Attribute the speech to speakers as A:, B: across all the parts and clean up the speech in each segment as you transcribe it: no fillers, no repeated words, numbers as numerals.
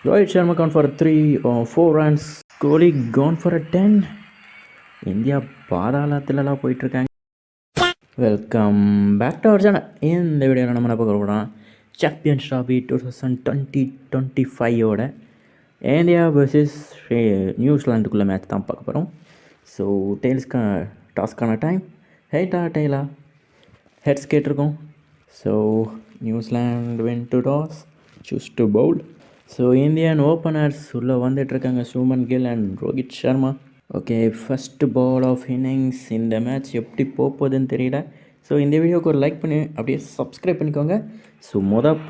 A: Rohit Sharma gone for 3 or 4 runs. Kohli gone for a 10. India பாதாளத்திலலாம் போயிட்டுருக்காங்க. Welcome back to our channel. இந்த வீடியோவில் நம்ம என்ன பார்க்க போகிறோம், champions trophy 2020-25 India versus நியூசிலாண்டுக்குள்ளே match தான் பார்க்க போகிறோம். ஸோ டாஸ்க்கான டைம் டெய்லா ஹெட்ஸ் கேட்டிருக்கோம். So New Zealand win to toss, choose to bowl. So Indian openers உள்ளே வந்துட்டுருக்காங்க, Suman kill and Rohit Sharma. Okay, first ball of innings. இந்த மேட்ச் எப்படி போகுதுன்னு தெரியல. ஸோ இந்த வீடியோவுக்கு ஒரு லைக் பண்ணி அப்படியே சப்ஸ்கிரைப் பண்ணிக்கோங்க. ஸோ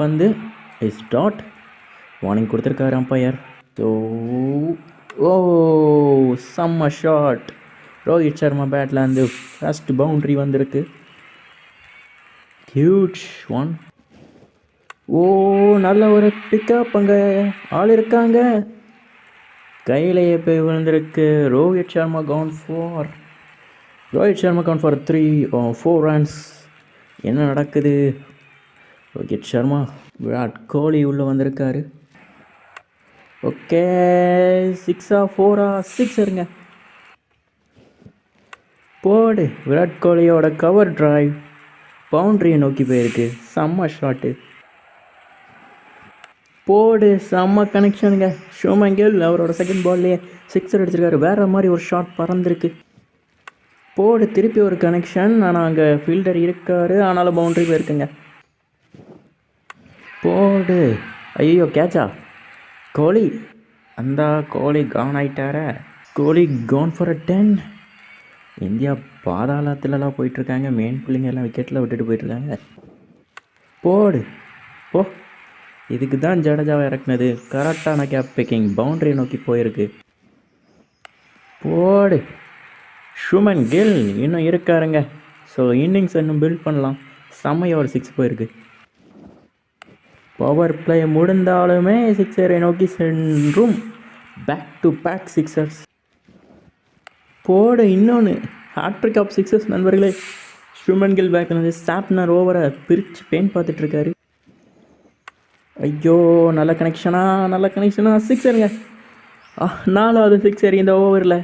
A: பந்து இஸ் டாட் வார்னிங் கொடுத்துருக்காரு அம்பையர். ஸோ செம்ம ஷாட் ரோஹித் சர்மா பேட்டில் வந்து ஃபஸ்ட் பவுண்ட்ரி வந்திருக்கு. Huge one. நல்ல ஒரு பிக்கப், அங்கே ஆள் இருக்காங்க, கையிலேயே போய் விழுந்திருக்கு. Rohit Sharma gown for 3 or 4 runs. என்ன நடக்குது? ரோஹித் சர்மா, விராட் கோலி உள்ளே வந்திருக்காரு. ஓகே, 6-4 போடு. விராட் கோலியோட கவர் டிரைவ் பவுண்ட்ரியை நோக்கி போயிருக்கு. செம்ம ஷாட்டு போடு, செம்ம கனெக்ஷனுங்க. சுமன் கில் அவரோட செகண்ட் பால்லையே 6 அடிச்சிருக்காரு. வேறு மாதிரி ஒரு ஷாட் பறந்துருக்கு. போடு, திருப்பி ஒரு கனெக்ஷன். ஆனால் அங்கே ஃபீல்டர் இருக்கார், ஆனாலும் பவுண்ட்ரி போயிருக்குங்க. போடு, ஐயோ கேட்சா. கோலி, அந்த கோலி கான் ஆகிட்டார. கோலி கான் ஃபார் 10. இந்தியா பாதாளத்திலலாம் போயிட்டுருக்காங்க. மெயின் பிள்ளைங்க எல்லாம் விக்கெட்டில் விட்டுட்டு போயிட்டுருக்காங்க. போடு போ. இதுக்கு தான் ஜடேஜாவை இறக்குனது. கரெக்டான கேப் பிக்கிங், பவுண்ட்ரி நோக்கி போயிருக்கு. போடு, சுமன் கில் இன்னும் இருக்காருங்க. ஸோ இன்னிங்ஸ் இன்னும் பில்ட் பண்ணலாம். செம்மையாக ஒரு 6 போயிருக்கு. பவர் பிளே முடிந்தாலுமே 6 நோக்கி சென்றும் பேக் டு பேக் 6ers. போடு, இன்னொன்று ஹாட்ரிக் ஆஃப் 6ers நண்பர்களே. சுமன் கில் பேக் வந்து சாப்னர் ஓவரை பிரித்து பெயின் பார்த்துட்ருக்காரு. ஐயோ, நல்ல கனெக்ஷனா 6ங்க. 4வது 6 இந்த ஓவரில்.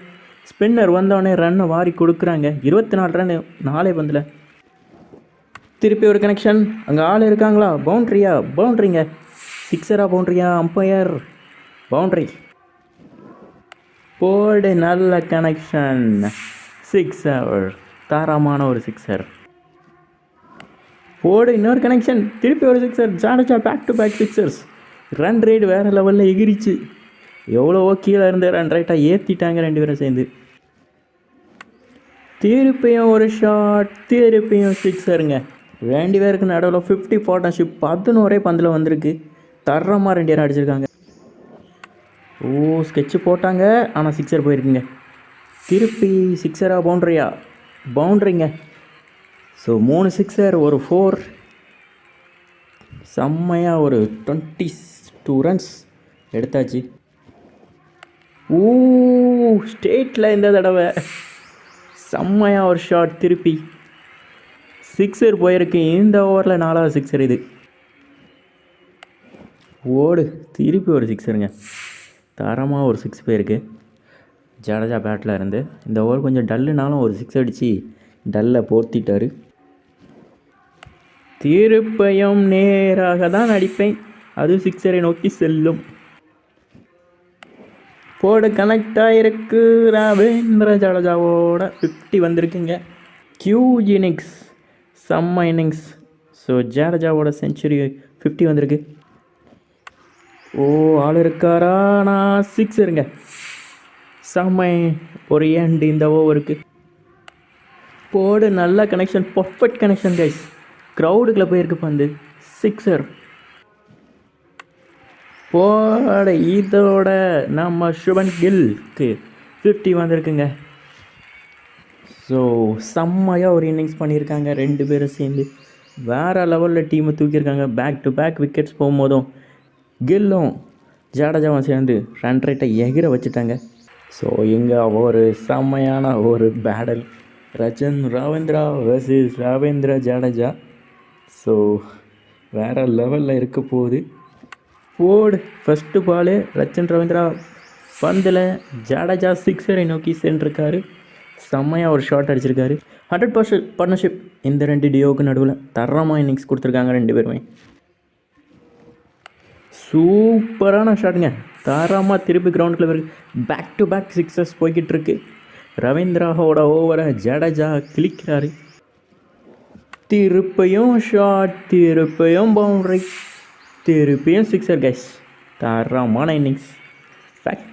A: ஸ்பின்னர் வந்தோடனே ரன்னை வாரி கொடுக்குறாங்க. 24 ரன் 4 பந்தில். திருப்பி ஒரு கனெக்ஷன். அங்கே ஆள் இருக்காங்களா? பவுண்ட்ரிங்க. 6 பவுண்ட்ரியா? Umpire boundary. போடு, நல்ல கனெக்ஷன். 6 தாராளமான ஒரு 6. போடு, இன்னொரு கனெக்ஷன். திருப்பி ஒரு 6. Jadeja back to back 6ers. Run rate வேறு லெவலில் எகிரிச்சு. எவ்வளவோ கீழே இருந்து ரன் ரேட்டாக ஏற்றிட்டாங்க 2 பேரும் சேர்ந்து. திருப்பியும் ஒரு ஷாட், திருப்பியும் 6ங்க. 2 பேருக்கு நடுவில் 50 பார்ட்னர்ஷிப். 11 பந்தில் வந்திருக்கு. தரமாக 2 பேரும் அடிச்சிருக்காங்க. ஸ்கெட்சு போட்டாங்க, ஆனால் 6 போயிருக்குங்க. திருப்பி 6 பவுண்ட்ரிங்க. ஸோ 3 6 ஒரு 4. செம்மையாக ஒரு 22 runs எடுத்தாச்சு. ஸ்டேட்டில் இந்த தடவை செம்மையாக ஒரு ஷாட். திருப்பி 6 போயிருக்கு. இந்த ஓவரில் 4வது 6 இது. ஓடு, திருப்பி ஒரு 6ங்க. தரமாக ஒரு 6 போயிருக்கு ஜடேஜா பேட்டில் இருந்து. இந்த ஓவர் கொஞ்சம் டல்லுனாலும் ஒரு 6 அடித்து டல்லை போர்த்திட்டார். திருப்பையும் நேராக தான் அடிப்பேன், அது 6 நோக்கி செல்லும். போடு, கனெக்ட் ஆகிருக்கு. ரவீந்திர ஜடேஜாவோட 50 வந்திருக்குங்க. ஹியூஜ் இன்னிங்ஸ், செம்ம இன்னிங்ஸ். ஸோ ஜடேஜாவோட செஞ்சுரி 50 வந்திருக்கு. ஆள் இருக்காரா? நான் 6 செம்ம ஒரு எண்ட் இந்த ஓவருக்கு. போடு, நல்ல கனெக்ஷன், பர்ஃபெக்ட் கனெக்ஷன் கைஸ். க்ரௌடுக்குள்ளே போயிருக்கு பந்து. 6 போட. இதோட நம்ம சுமன் கில்க்கு 50 வந்திருக்குங்க. ஸோ செம்மையாக ஒரு இன்னிங்ஸ் பண்ணியிருக்காங்க 2 பேரும் சேர்ந்து. வேறு லெவலில் டீமை தூக்கியிருக்காங்க. பேக் டு பேக் விக்கெட்ஸ் போகும்போதும் கில்லும் ஜடேஜாவும் சேர்ந்து ரன் ரேட்டை எகிர வச்சுட்டாங்க. ஸோ இங்கே ஒரு செம்மையான ஒரு பேடல். ரவீந்திரா வர்சஸ் ரவீந்திர ஜடேஜா. ஸோ வேறு லெவலில் இருக்க போகுது. போடு ஃபஸ்ட்டு பாலு ரச்சன் ரவீந்திரா பந்தில் ஜடேஜா சிக்ஸரை நோக்கி சென்றிருக்காரு. செம்மையாக ஒரு ஷாட் அடிச்சிருக்காரு. 100% பார்ட்னர்ஷிப் இந்த 2 டியோவுக்கு நடுவில் தரமாக இன்னிங்ஸ் கொடுத்துருக்காங்க 2 பேருமே. சூப்பரான ஷாட்டுங்க, தரமாக திருப்பி கிரவுண்டில் வருது. பேக் டு பேக் சிக்ஸஸ் போய்கிட்டு இருக்கு. ரவீந்திராவோட ஓவரை ஜடேஜா கிளிக்கிறாரு. திருப்பியும் ஷாட், திருப்பியும் பவுண்டரி, திருப்பியும் சிக்ஸர் கைஸ். தரமான innings, back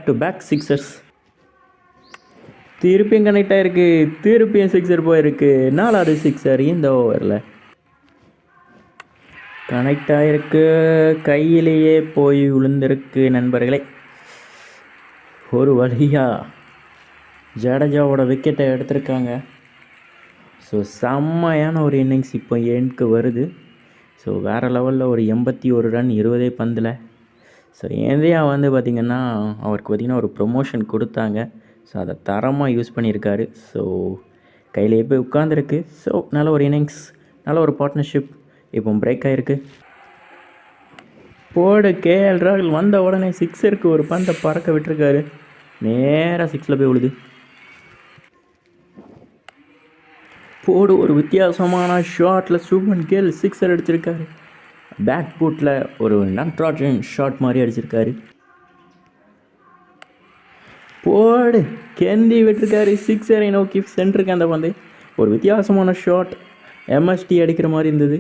A: to back sixers. திருப்பியும் கனெக்ட் ஆகிருக்கு, திருப்பியும் சிக்ஸர் போயிருக்கு. 4வது சிக்ஸர் இந்த ஓவரில் கனெக்ட் ஆகிருக்கு, கையிலேயே போய் விழுந்திருக்கு நண்பர்களே. ஒரு வழியாக ஜடேஜாவோட விக்கெட்டை எடுத்திருக்காங்க. ஸோ செம்மையான ஒரு இன்னிங்ஸ் இப்போ எண்டுக்கு வருது. ஸோ வேறு லெவலில் ஒரு 81 ரன் 20 பந்தில். ஸோ இந்தியா பார்த்திங்கன்னா அவருக்கு பார்த்திங்கன்னா ஒரு ப்ரொமோஷன் கொடுத்தாங்க. ஸோ அதை தரமாக யூஸ் பண்ணியிருக்காரு. ஸோ கையிலே போய் உட்காந்துருக்கு. ஸோ நல்ல ஒரு இன்னிங்ஸ், நல்ல ஒரு பார்ட்னர்ஷிப் இப்போ பிரேக் ஆகிருக்கு. போடு கேஎல் ராகுல் வந்த உடனே சிக்ஸருக்கு ஒரு பந்தை பறக்க விட்டுருக்காரு. நேராக 6ல் போய் விழுது. போடு ஒரு வித்தியாசமான ஷாட்டில் சுப்மன் கில் சிக்ஸர் அடிச்சிருக்காரு. பேக் பூட்டில் ஒரு நட்ராஜன் ஷாட் மாதிரி அடிச்சிருக்காரு. போடு கெந்தி விட்டுருக்காரு, சிக்ஸரை நோக்கி சென்றிருக்கு அந்த பந்து. ஒரு வித்தியாசமான ஷாட், எம்எஸ்டி அடிக்கிற மாதிரி இருந்தது.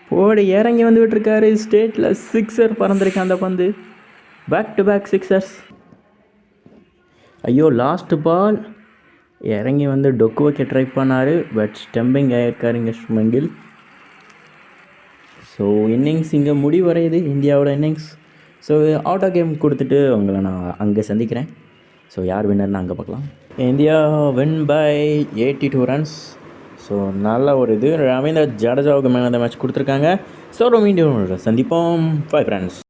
A: போடு இறங்கி விட்டுருக்காரு, ஸ்டேட்டில் சிக்ஸர் பறந்துருக்கு அந்த பந்து. Back to back sixers. ஐயோ லாஸ்ட் பால் இறங்கி டொக்கு வைக்க ட்ரை பண்ணார். பட் ஸ்டம்பிங் ஆகிருக்காரு இங்கே சுப்மன் கில். ஸோ இன்னிங்ஸ் இங்கே முடிவடையுது இந்தியாவோட innings. So out of game கொடுத்துட்டு உங்களை நான் அங்கே சந்திக்கிறேன். ஸோ யார் வின்னர்னு அங்கே பார்க்கலாம். India win by 82 runs. So நல்ல ஒரு இது. ரவீந்திர ஜடேஜாவுக்கு மேலே அந்த மேட்ச் கொடுத்துருக்காங்க. ஸோ மீண்டும் சந்திப்போம். 5 ரன்ஸ்.